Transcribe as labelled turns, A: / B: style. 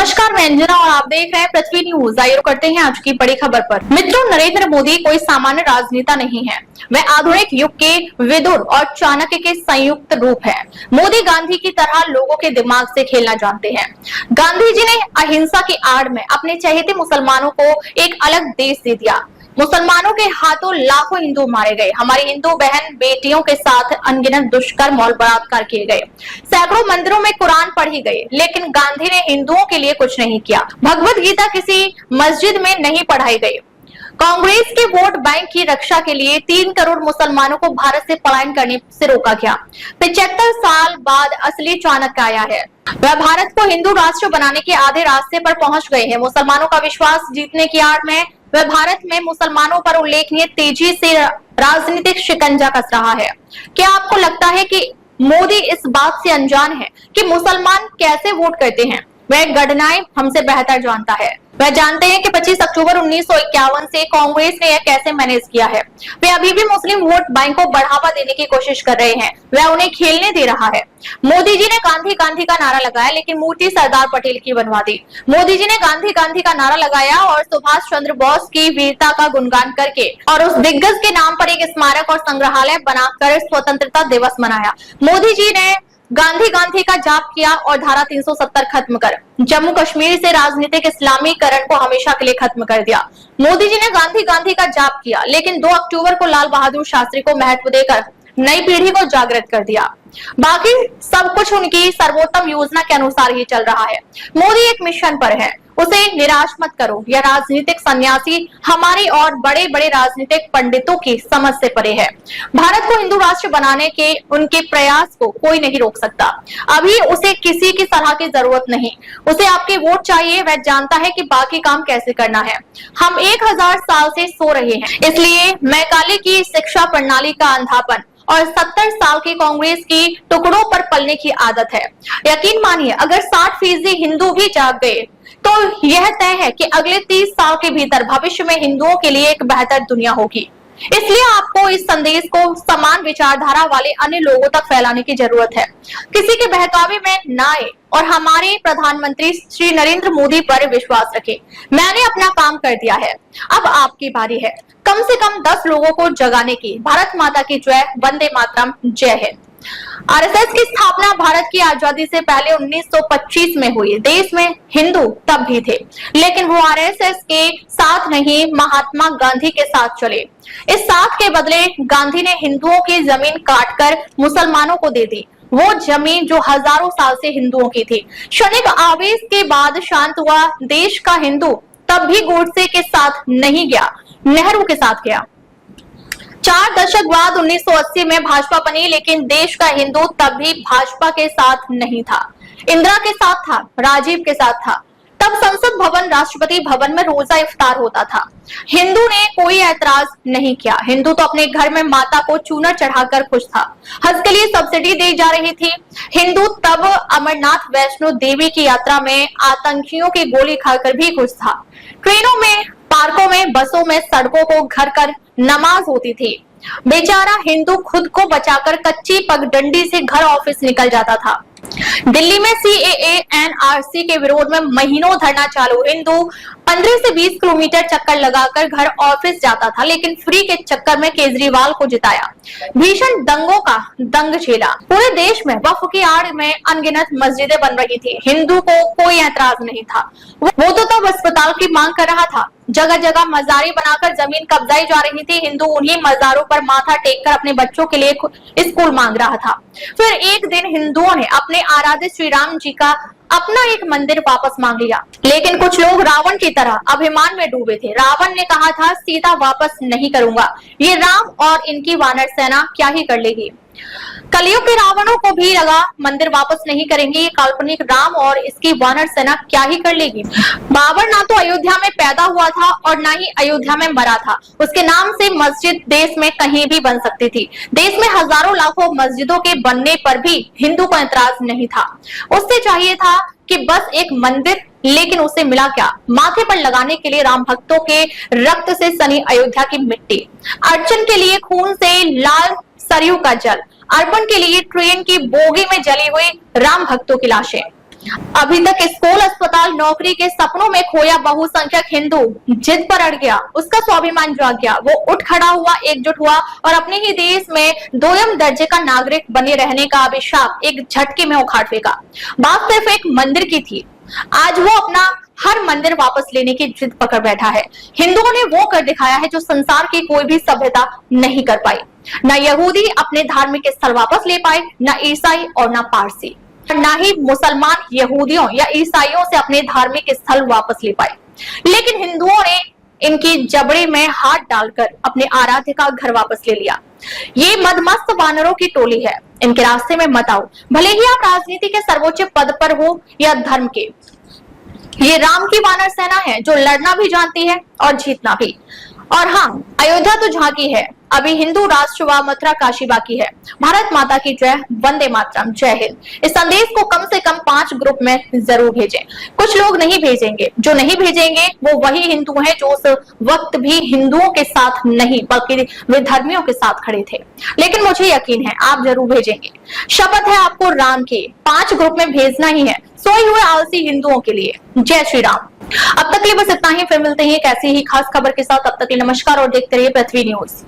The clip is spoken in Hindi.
A: नमस्कार, मैं अंजना और आप देख रहे हैं पृथ्वी न्यूज। आइए करते हैं आज की बड़ी खबर पर। मित्रों, नरेंद्र मोदी कोई सामान्य राजनेता नहीं है। वह आधुनिक युग के विदुर और चाणक्य के संयुक्त रूप है। मोदी गांधी की तरह लोगों के दिमाग से खेलना जानते हैं। गांधी जी ने अहिंसा की आड़ में अपने चहेते मुसलमानों को एक अलग देश दे दिया। मुसलमानों के हाथों लाखों हिंदू मारे गए। हमारी हिंदू बहन बेटियों के साथ अनगिनत दुष्कर्म और बलात्कार किए गए। सैकड़ों मंदिरों में कुरान पढ़ी गई, लेकिन गांधी ने हिंदुओं के लिए कुछ नहीं किया। भगवत गीता किसी मस्जिद में नहीं पढ़ाई गई। कांग्रेस के वोट बैंक की रक्षा के लिए 3 करोड़ मुसलमानों को भारत से पलायन करने से रोका गया। 75 साल बाद असली चाणक्य आया है। वह भारत को हिंदू राष्ट्र बनाने के आधे रास्ते पर पहुंच गए हैं। मुसलमानों का विश्वास जीतने की आड़ में वह भारत में मुसलमानों पर उल्लेखनीय तेजी से राजनीतिक शिकंजा कस रहा है। क्या आपको लगता है कि मोदी इस बात से अनजान है कि मुसलमान कैसे वोट करते हैं? वह गणनाएं हमसे बेहतर जानता है। वह जानते हैं कि 25 अक्टूबर 1951 से कांग्रेस ने यह कैसे मैनेज किया है। वे अभी भी मुस्लिम वोट बैंक को बढ़ावा देने की कोशिश कर रहे हैं। वह उन्हें खेलने दे रहा है। मोदी जी ने गांधी गांधी का नारा लगाया, लेकिन मूर्ति सरदार पटेल की बनवा दी। मोदी जी ने गांधी गांधी का नारा लगाया और सुभाष चंद्र बोस की वीरता का गुणगान करके और उस दिग्गज के नाम पर एक स्मारक और संग्रहालय बनाकर स्वतंत्रता दिवस मनाया। मोदी जी ने गांधी गांधी का जाप किया और धारा 370 खत्म कर जम्मू कश्मीर से राजनीतिक इस्लामीकरण को हमेशा के लिए खत्म कर दिया। मोदी जी ने गांधी गांधी का जाप किया, लेकिन 2 अक्टूबर को लाल बहादुर शास्त्री को महत्व देकर नई पीढ़ी को जागृत कर दिया। बाकी सब कुछ उनकी सर्वोत्तम योजना के अनुसार ही चल रहा है। मोदी एक मिशन पर है, उसे निराश मत करो। यह राजनीतिक सन्यासी हमारी और बड़े बड़े राजनीतिक पंडितों की समझ से परे है। भारत को हिंदू राष्ट्र बनाने के उनके प्रयास को कोई नहीं रोक सकता। अभी उसे किसी की सलाह की जरूरत नहीं, उसे आपके वोट चाहिए। वह जानता है कि बाकी काम कैसे करना है। हम 1000 साल से सो रहे हैं, इसलिए मैकाले की शिक्षा प्रणाली का अंधापन और 70 साल की कांग्रेस की टुकड़ों पर पलने की आदत है। यकीन मानिए, अगर 60% हिंदू भी जाग गए तो यह तय है कि अगले 30 साल के भीतर भविष्य में हिंदुओं के लिए एक बेहतर दुनिया होगी। इसलिए आपको इस संदेश को समान विचारधारा वाले अन्य लोगों तक फैलाने की जरूरत है। किसी के बहकावे में ना आए और हमारे प्रधानमंत्री श्री नरेंद्र मोदी पर विश्वास रखें। मैंने अपना काम कर दिया है, अब आपकी बारी है कम से कम 10 लोगों को जगाने की। भारत माता की जय, वंदे मातरम, जय हिंद। आरएसएस की स्थापना भारत की आजादी से पहले 1925 में हुई। देश में हिंदू तब भी थे, लेकिन वो आरएसएस के साथ नहीं, महात्मा गांधी के साथ चले। इस साथ के बदले गांधी ने हिंदुओं की जमीन काटकर मुसलमानों को दे दी, वो जमीन जो हजारों साल से हिंदुओं की थी। क्षणिक आवेश के बाद शांत हुआ देश का हिंदू तब भी गोडसे के साथ नहीं गया, नेहरू के साथ गया। 4 दशक बाद 1980 में भाजपा बनी, लेकिन देश का हिंदू तब भी भाजपा के साथ नहीं था। इंदिरा के साथ था, राजीव के साथ था। तब संसद भवन, राष्ट्रपति भवन में रोजा इफ्तार होता था। हिंदू ने कोई ऐतराज नहीं किया। हिंदू तो अपने घर में माता को चूनर चढ़ाकर खुश था। हज के लिए सब्सिडी दी जा रही थी। हिंदू तब अमरनाथ वैष्णो देवी की यात्रा में आतंकियों की गोली खाकर भी खुश था। ट्रेनों में, पार्कों में, बसों में, सड़कों को घर कर नमाज होती थी। बेचारा हिंदू खुद को बचाकर कच्ची पगडंडी से घर ऑफिस निकल जाता था। दिल्ली में सीएए एनआरसी के विरोध में महीनों धरना चालू। हिंदू 15 से 20 किलोमीटर चक्कर लगाकर घर ऑफिस जाता था, लेकिन फ्री के चक्कर में केजरीवाल को जिताया। भीषण दंगों का दंग झेला। पूरे देश में वक्फ की आड़ में अनगिनत मस्जिदें बन रही थी। हिंदू को कोई ऐतराज नहीं था। वो तो तब अस्पताल की मांग कर रहा था। जगह जगह मजारी बनाकर जमीन कब्जाई जा रही थी। हिंदू उन्हीं मजारों पर माथा टेककर अपने बच्चों के लिए स्कूल मांग रहा था। फिर एक दिन हिंदुओं ने अपने आराध्य श्री राम जी का अपना एक मंदिर वापस मांग लिया, लेकिन कुछ लोग रावण की तरह अभिमान में डूबे थे। रावण ने कहा था, सीता वापस नहीं करूंगा। ये राम और इनकी वानर सेना क्या ही कर लेगी। कलयुग के रावणों को भी लगा मंदिर वापस नहीं करेंगे, ये काल्पनिक राम और इसकी वानर सेना क्या ही कर लेगी। बाबर ना तो अयोध्या में पैदा हुआ था और ना ही अयोध्या में मरा था। उसके नाम से मस्जिद देश में कहीं भी बन सकती थी। देश में हजारों लाखों मस्जिदों के बनने पर भी हिंदू को ऐतराज नहीं था। उससे चाहिए था कि बस एक मंदिर, लेकिन उसे मिला क्या? माथे पर लगाने के लिए राम भक्तों के रक्त से सनी अयोध्या की मिट्टी, अर्चन के लिए खून से लाल सरयू का जल, अर्पण के लिए ट्रेन की बोगी में जली हुई राम भक्तों की लाशें। अभी तक स्कूल, अस्पताल, नौकरी के सपनों में खोया बहुसंख्यक हिंदू जिद पर अड़ गया, उसका स्वाभिमान जाग गया, वो उठ खड़ा हुआ, एकजुट हुआ और अपने ही देश में दोयम दर्जे का नागरिक बने रहने का अभिशाप एक झटके में उखाड़ फेंका। बात सिर्फ एक मंदिर की थी, आज वो अपना हर मंदिर वापस लेने की जिद पकड़ बैठा है। हिंदुओं ने वो कर दिखाया है जो संसार की कोई भी सभ्यता नहीं कर पाई। न यहूदी अपने धार्मिक स्थल वापस ले पाए, न ईसाई और न पारसी, न ही मुसलमान यहूदियों या ईसाइयों से अपने धार्मिक स्थल वापस ले पाए। लेकिन हिंदुओं ने इनकी जबड़े में हाथ डालकर अपने आराध्य का घर वापस ले लिया। ये मदमस्त वानरों की टोली है, इनके रास्ते में मत आओ। भले ही आप राजनीति के सर्वोच्च पद पर हो या धर्म के, ये राम की वानर सेना है जो लड़ना भी जानती है और जीतना भी। और हाँ, अयोध्या तो झांकी है, अभी हिंदू राष्ट्र व मथुरा काशी बाकी है। भारत माता की जय, वंदे मातरम, जय हिंद। इस संदेश को कम से कम 5 ग्रुप में जरूर भेजें। कुछ लोग नहीं भेजेंगे, जो नहीं भेजेंगे वो वही हिंदू हैं जो उस वक्त भी हिंदुओं के साथ नहीं बल्कि विधर्मियों के साथ खड़े थे। लेकिन मुझे यकीन है आप जरूर भेजेंगे। शपथ है आपको राम की, 5 ग्रुप में भेजना ही है, सोए हुए आलसी हिंदुओं के लिए। जय श्री राम। अब तक के लिए बस इतना ही, फिर मिलते हैं एक ऐसी ही खास खबर के साथ। अब तक के लिए नमस्कार और देखते रहिए पृथ्वी न्यूज।